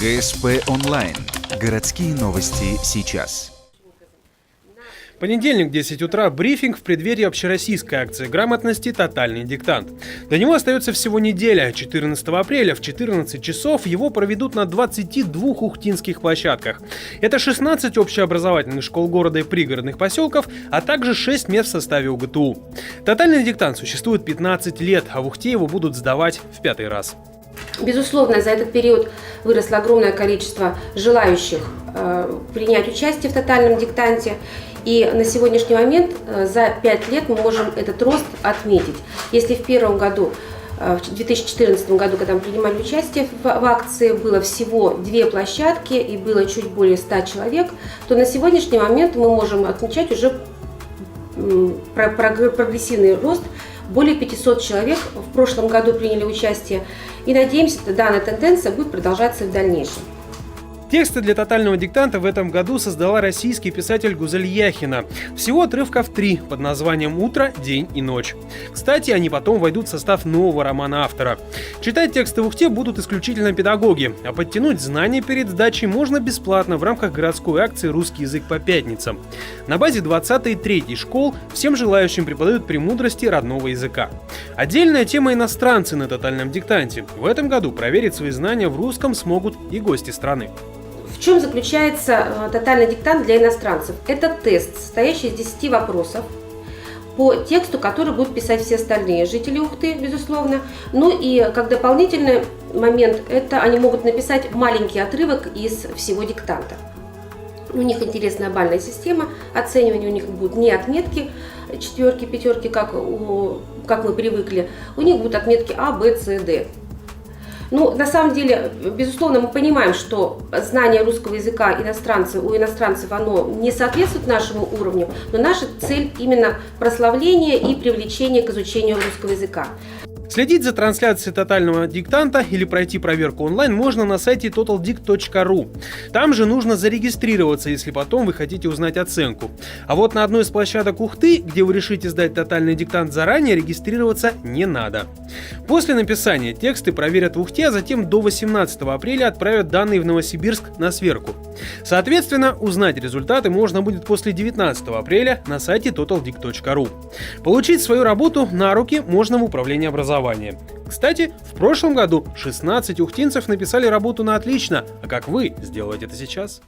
ГСП онлайн. Городские новости сейчас. Понедельник, 10 утра, брифинг в преддверии общероссийской акции грамотности «Тотальный диктант». До него остается всего неделя. 14 апреля в 14 часов его проведут на 22 ухтинских площадках. Это 16 общеобразовательных школ города и пригородных поселков, а также 6 мест в составе УГТУ. «Тотальный диктант» существует 15 лет, а в Ухте его будут сдавать в 5-й раз. Безусловно, за этот период выросло огромное количество желающих принять участие в тотальном диктанте. И на сегодняшний момент за 5 лет мы можем этот рост отметить. Если в первом году, в 2014 году, когда мы принимали участие в акции, было всего 2 площадки и было чуть более 100 человек, то на сегодняшний момент мы можем отмечать уже прогрессивный рост. Более 500 человек в прошлом году приняли участие, и надеемся, что данная тенденция будет продолжаться в дальнейшем. Тексты для тотального диктанта в этом году создала российский писатель Гузель Яхина. Всего отрывков 3 под названием «Утро, день и ночь». Кстати, они потом войдут в состав нового романа автора. Читать тексты в Ухте будут исключительно педагоги, а подтянуть знания перед сдачей можно бесплатно в рамках городской акции «Русский язык по пятницам». На базе 20-й и 3-й школ всем желающим преподают премудрости родного языка. Отдельная тема — иностранцы на тотальном диктанте. В этом году проверить свои знания в русском смогут и гости страны. В чем заключается тотальный диктант для иностранцев? Это тест, состоящий из 10 вопросов по тексту, который будут писать все остальные жители Ухты, безусловно. Ну и как дополнительный момент, это они могут написать маленький отрывок из всего диктанта. У них интересная бальная система оценивания, у них будут не отметки 4, 5, как мы привыкли, у них будут отметки А, Б, С, Д. Ну, на самом деле, безусловно, мы понимаем, что знание русского языка у иностранцев оно не соответствует нашему уровню, но наша цель именно прославление и привлечение к изучению русского языка. Следить за трансляцией тотального диктанта или пройти проверку онлайн можно на сайте totaldict.ru. Там же нужно зарегистрироваться, если потом вы хотите узнать оценку. А вот на одной из площадок Ухты, где вы решите сдать тотальный диктант заранее, регистрироваться не надо. После написания тексты проверят в Ухте, а затем до 18 апреля отправят данные в Новосибирск на сверку. Соответственно, узнать результаты можно будет после 19 апреля на сайте totaldict.ru. Получить свою работу на руки можно в управлении образования. Кстати, в прошлом году 16 ухтинцев написали работу на отлично. А как вы сделаете это сейчас?